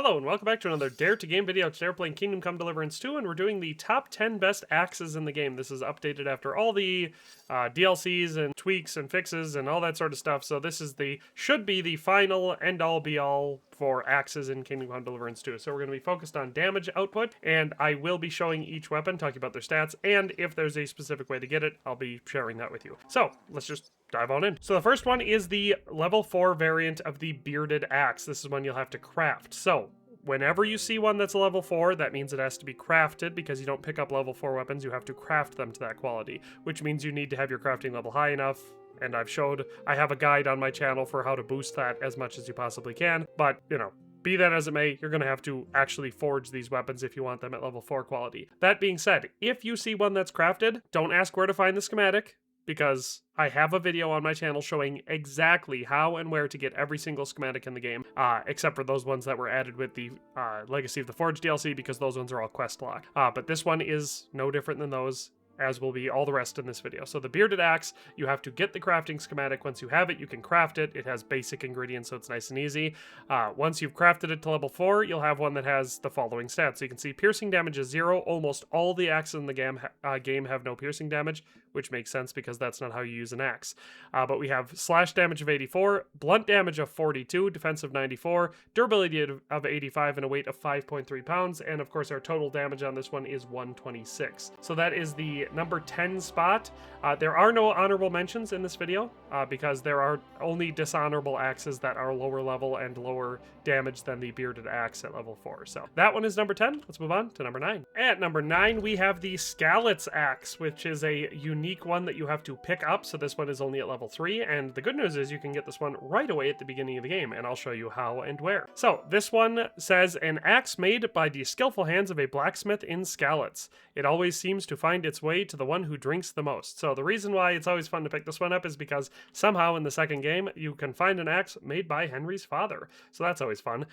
Hello and welcome back to another Dare to Game video. Today we're playing Kingdom Come Deliverance 2 and we're doing the top 10 best axes in the game. This is updated after all the DLCs and tweaks and fixes and all that sort of stuff. So this is should be the final end-all be-all for axes in Kingdom Come Deliverance 2. So we're going to be focused on damage output, and I will be showing each weapon, talking about their stats, and if there's a specific way to get it, I'll be sharing that with you. So let's just dive on in. So the first one is the level 4 variant of the Bearded Axe. This is one you'll have to craft. So whenever you see one that's a level 4, that means it has to be crafted, because you don't pick up level 4 weapons, you have to craft them to that quality, which means you need to have your crafting level high enough, and I have a guide on my channel for how to boost that as much as you possibly can, but, you know, be that as it may, you're going to have to actually forge these weapons if you want them at level 4 quality. That being said, if you see one that's crafted, don't ask where to find the schematic, because I have a video on my channel showing exactly how and where to get every single schematic in the game, except for those ones that were added with the Legacy of the Forge DLC, because those ones are all quest locked. But this one is no different than those, as will be all the rest in this video. So the Bearded Axe, you have to get the crafting schematic. Once you have it, you can craft it. It has basic ingredients, so it's nice and easy. Once you've crafted it to level 4, you'll have one that has the following stats. So you can see piercing damage is 0. Almost all the axes in the game have no piercing damage, which makes sense because that's not how you use an axe. But we have slash damage of 84, blunt damage of 42, defense of 94, durability of 85, and a weight of 5.3 pounds. And of course, our total damage on this one is 126. So that is the number 10 spot. There are no honorable mentions in this video because there are only dishonorable axes that are lower level and lower damage than the Bearded Axe at level 4. So that one is number 10. Let's move on to number 9. At number 9, we have the Skalitz Axe, which is a unique one that you have to pick up. So this one is only at level 3, and the good news is you can get this one right away at the beginning of the game, and I'll show you how and where. So this one says, an axe made by the skillful hands of a blacksmith in Skalitz. It always seems to find its way to the one who drinks the most. So the reason why it's always fun to pick this one up is because somehow in the second game you can find an axe made by Henry's father. So that's always fun.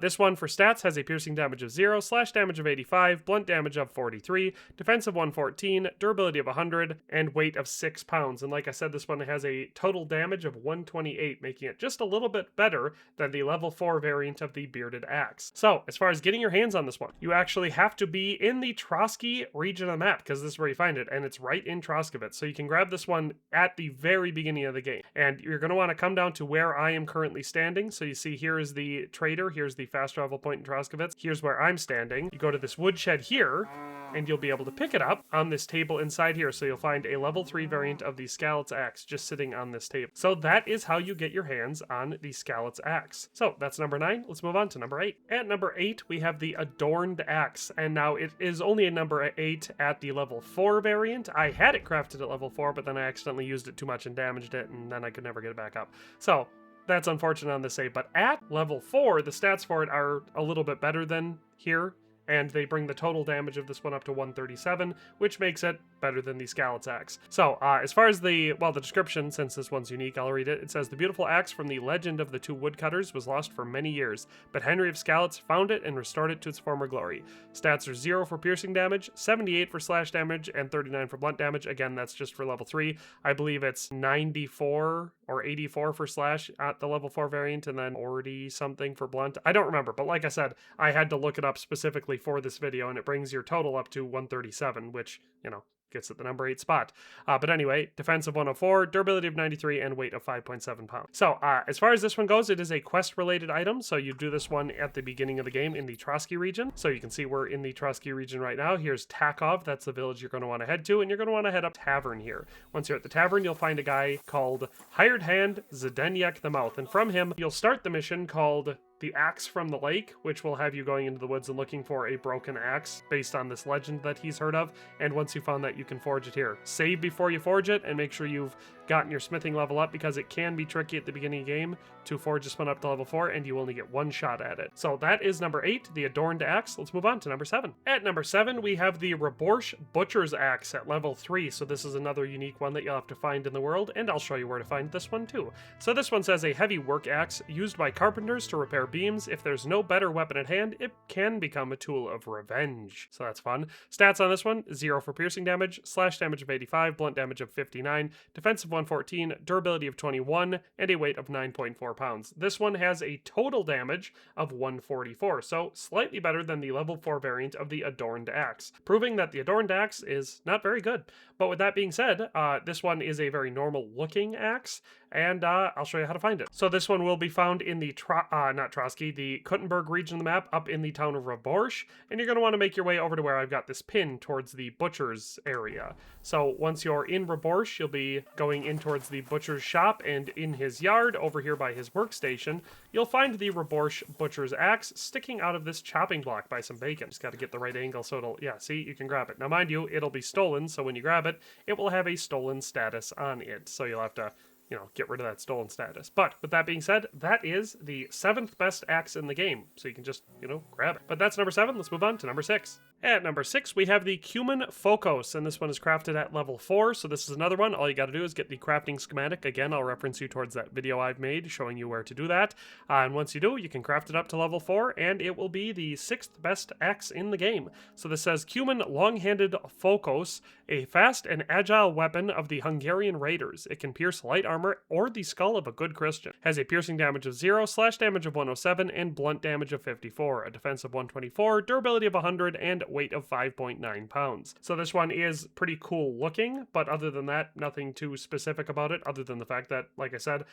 This one for stats has a piercing damage of 0, slash damage of 85, blunt damage of 43, defense of 114, durability of 100, and weight of 6 pounds. And like I said, this one has a total damage of 128, making it just a little bit better than the level 4 variant of the Bearded Axe. So as far as getting your hands on this one, you actually have to be in the Troskowitz region of the map, because this is where you find it, and it's right in Troskowitz. So you can grab this one at the very beginning of the game, and you're going to want to come down to where I am currently standing. So you see here is the trader, here's the fast travel point in Troskowitz, here's where I'm standing. You go to this woodshed here, and you'll be able to pick it up on this table inside here. So you'll find a level 3 variant of the Skalitz Axe just sitting on this table. So that is how you get your hands on the Skalitz Axe. So that's number 9. Let's move on to number 8. At number 8, we have the Adorned Axe. And now it is only a number 8 at the level 4 variant. I had it crafted at level 4, but then I accidentally used it too much and damaged it, and then I could never get it back up. So that's unfortunate on this 8. But at level 4, the stats for it are a little bit better than here, and they bring the total damage of this one up to 137, which makes it better than the Skalitz Axe. So, as far as the description, since this one's unique, I'll read it. It says, the beautiful axe from the legend of the two woodcutters was lost for many years, but Henry of Skalitz found it and restored it to its former glory. Stats are 0 for piercing damage, 78 for slash damage, and 39 for blunt damage. Again, that's just for level 3. I believe it's 94 or 84 for slash at the level 4 variant, and then 40 something for blunt. I don't remember, but like I said, I had to look it up specifically for this video, and it brings your total up to 137, which, you know, gets at the number 8 spot. But anyway, defense of 104, durability of 93, and weight of 5.7 pounds. So as far as this one goes, it is a quest-related item. So you do this one at the beginning of the game in the Troskowitz region. So you can see we're in the Troskowitz region right now. Here's Tachov. That's the village you're going to want to head to, and you're going to want to head up Tavern here. Once you're at the tavern, you'll find a guy called Hired Hand Zdenyek the Mouth, and from him, you'll start the mission called the Axe from the Lake, which will have you going into the woods and looking for a broken axe based on this legend that he's heard of. And once you found that, you can forge it here. Save before you forge it, and make sure you've gotten your smithing level up, because it can be tricky at the beginning of the game to forge this one up to level 4, and you only get one shot at it. So that is number 8, the Adorned Axe. Let's move on to number 7. At number 7, we have the Raborsch Butcher's Axe at level 3. So this is another unique one that you'll have to find in the world, and I'll show you where to find this one too. So this one says, a heavy work axe used by carpenters to repair bare beams. If there's no better weapon at hand, it can become a tool of revenge. So that's fun. Stats on this one, 0 for piercing damage, slash damage of 85, blunt damage of 59, defense of 114, durability of 21, and a weight of 9.4 pounds. This one has a total damage of 144, so slightly better than the level 4 variant of the Adorned Axe, proving that the Adorned Axe is not very good. But with that being said, this one is a very normal looking axe, and I'll show you how to find it. So this one will be found in the the Kuttenberg region of the map, up in the town of Raborsch, and you're going to want to make your way over to where I've got this pin towards the butcher's area. So once you're in Raborsch, you'll be going in towards the butcher's shop, and in his yard, over here by his workstation, you'll find the Raborsch butcher's axe sticking out of this chopping block by some bacon. Just got to get the right angle so it'll, yeah, see, you can grab it. Now mind you, it'll be stolen, so when you grab it, it will have a stolen status on it, so you'll have to, you know, get rid of that stolen status. But with that being said, that is the 7th best axe in the game, so you can just, you know, grab it. But that's number 7. Let's move on to number 6. At number 6, we have the Cuman Fokos, and this one is crafted at level 4, so this is another one. All you got to do is get the crafting schematic. Again, I'll reference you towards that video I've made showing you where to do that. And once you do, you can craft it up to level 4, and it will be the 6th best axe in the game. So this says, Cuman Long-Handed Fokos, a fast and agile weapon of the Hungarian raiders. It can pierce light armor or the skull of a good Christian. Has a piercing damage of 0, slash damage of 107, and blunt damage of 54, a defense of 124, durability of 100, and weight of 5.9 pounds. So this one is pretty cool looking, but other than that, nothing too specific about it, other than the fact that, like I said,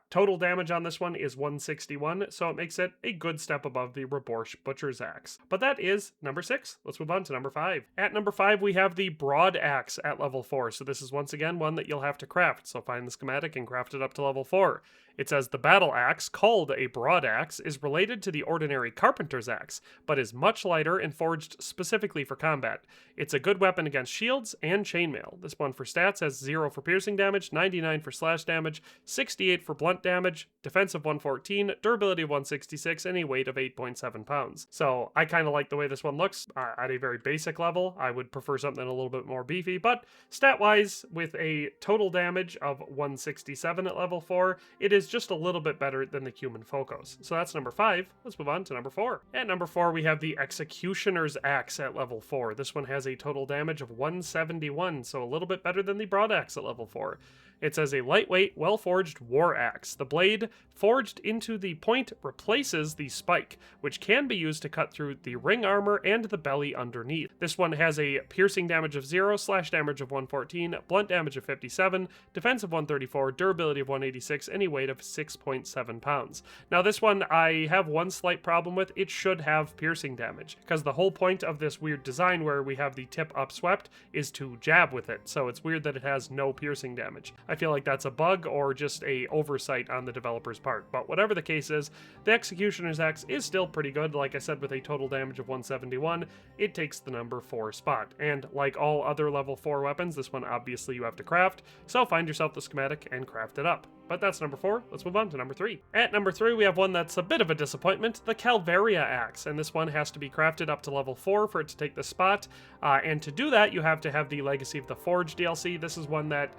total damage on this one is 161, so it makes it a good step above the Raborsch Butcher's Axe. But that is number 6. Let's move on to number 5. At number 5, we have the Broad Axe at level 4. So this is once again one that you'll have to craft. So find the schematic and craft it up to level 4. It says the battle axe, called a broad axe, is related to the ordinary carpenter's axe, but is much lighter and forged specifically for combat. It's a good weapon against shields and chainmail. This one for stats has 0 for piercing damage, 99 for slash damage, 68 for blunt damage, defense of 114, durability of 166, and a weight of 8.7 pounds. So I kind of like the way this one looks at a very basic level. I would prefer something a little bit more beefy, but stat-wise, with a total damage of 167 at level 4, it is just a little bit better than the Cuman Fokos. So that's number 5. Let's move on to number 4. At number 4, we have the Executioner's Axe at level 4. This one has a total damage of 171, so a little bit better than the Broad Axe at level 4. It says a lightweight, well-forged war axe. The blade forged into the point replaces the spike, which can be used to cut through the ring armor and the belly underneath. This one has a piercing damage of 0, slash damage of 114, blunt damage of 57, defense of 134, durability of 186, and a weight of 6.7 pounds. Now this one I have one slight problem with. It should have piercing damage, because the whole point of this weird design where we have the tip upswept is to jab with it, so it's weird that it has no piercing damage. I feel like that's a bug or just a oversight on the developer's part, but whatever the case is, the Executioner's Axe is still pretty good. Like I said, with a total damage of 171, it takes the number 4 spot, and like all other level 4 weapons, this one obviously you have to craft, so find yourself the schematic and craft it up. But that's number 4. Let's move on to number 3. At number 3, we have one that's a bit of a disappointment, the Calvaria Axe, and this one has to be crafted up to level 4 for it to take the spot, and to do that, you have to have the Legacy of the Forge DLC. This is one that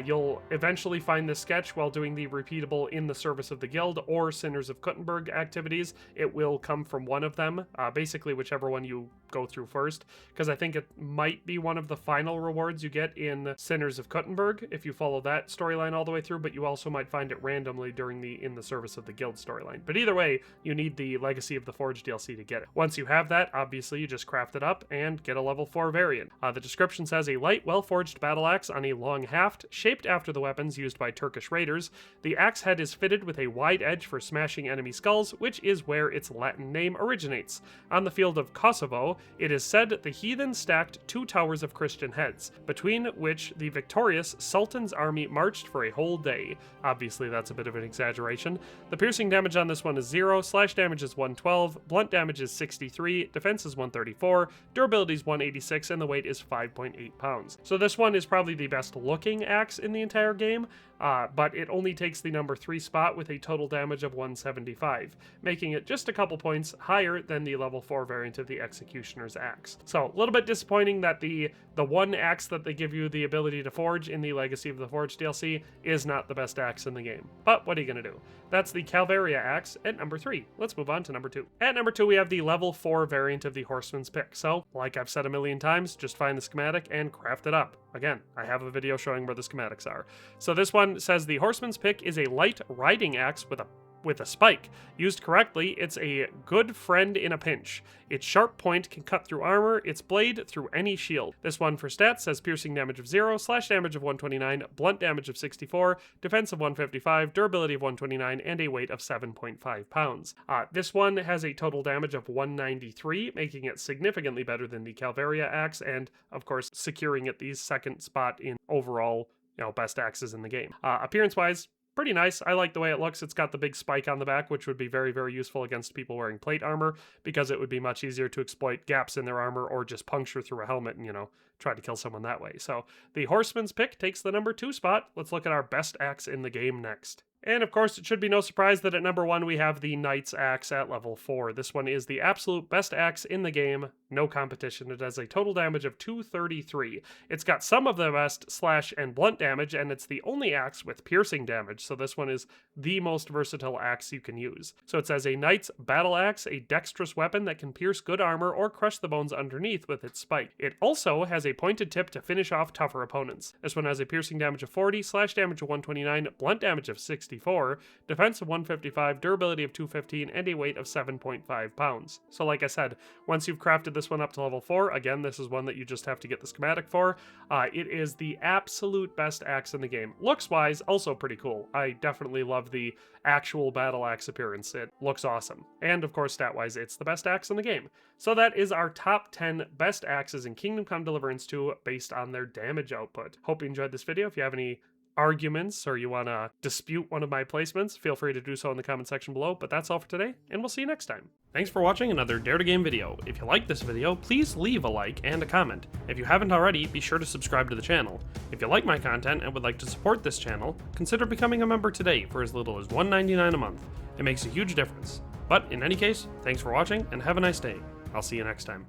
you'll eventually find this sketch while doing the repeatable In the Service of the Guild or Sinners of Kuttenberg activities. It will come from one of them, basically whichever one you go through first, because I think it might be one of the final rewards you get in Sinners of Kuttenberg if you follow that storyline all the way through, but you also might find it randomly during the In the Service of the Guild storyline. But either way, you need the Legacy of the Forge DLC to get it. Once you have that, obviously you just craft it up and get a level 4 variant. The description says a light, well-forged battle axe on a long haft, shaped after the weapons used by Turkish raiders. The axe head is fitted with a wide edge for smashing enemy skulls, which is where its Latin name originates. On the field of Kosovo, it is said the heathen stacked 2 towers of Christian heads, between which the victorious Sultan's army marched for a whole day. Obviously, that's a bit of an exaggeration. The piercing damage on this one is 0, slash damage is 112, blunt damage is 63, defense is 134, durability is 186, and the weight is 5.8 pounds. So this one is probably the best looking axe in the entire game, but it only takes the number 3 spot with a total damage of 175, making it just a couple points higher than the level 4 variant of the Executioner's Axe. So a little bit disappointing that the one axe that they give you the ability to forge in the Legacy of the Forge DLC is not the best axe in the game. But what are you gonna do? That's the Calvaria Axe at number 3. Let's move on to number 2. At number 2, we have the level 4 variant of the Horseman's Pick. So, like I've said a million times, just find the schematic and craft it up. Again, I have a video showing where the schematics are. So this one says the Horseman's Pick is a light riding axe with a spike. Used correctly, it's a good friend in a pinch. Its sharp point can cut through armor, its blade through any shield. This one for stats says piercing damage of 0, slash damage of 129, blunt damage of 64, defense of 155, durability of 129, and a weight of 7.5 pounds. This one has a total damage of 193, making it significantly better than the Calvaria Axe, and of course securing it the second spot in overall, best axes in the game. Appearance-wise, pretty nice. I like the way it looks. It's got the big spike on the back, which would be very, very useful against people wearing plate armor, because it would be much easier to exploit gaps in their armor or just puncture through a helmet and, try to kill someone that way. So the Horseman's Pick takes the number 2 spot. Let's look at our best axe in the game next. And of course, it should be no surprise that at number 1 we have the Knight's Axe at level 4. This one is the absolute best axe in the game, no competition. It has a total damage of 233. It's got some of the best slash and blunt damage, and it's the only axe with piercing damage, so this one is the most versatile axe you can use. So it says a Knight's Battle Axe, a dexterous weapon that can pierce good armor or crush the bones underneath with its spike. It also has a pointed tip to finish off tougher opponents. This one has a piercing damage of 40, slash damage of 129, blunt damage of 64, defense of 155, durability of 215, and a weight of 7.5 pounds. So like I said, once you've crafted this one up to level 4, again, this is one that you just have to get the schematic for, it is the absolute best axe in the game. Looks-wise, also pretty cool. I definitely love the actual battle axe appearance. It looks awesome. And of course, stat-wise, it's the best axe in the game. So that is our top 10 best axes in Kingdom Come Deliverance II based on their damage output. Hope you enjoyed this video. If you have any arguments or you want to dispute one of my placements, feel free to do so in the comment section below. But that's all for today, and we'll see you next time. Thanks for watching another Dare to Game video. If you liked this video, please leave a like and a comment. If you haven't already, be sure to subscribe to the channel. If you like my content and would like to support this channel, consider becoming a member today for as little as $1.99 a month. It makes a huge difference. But in any case, thanks for watching and have a nice day. I'll see you next time.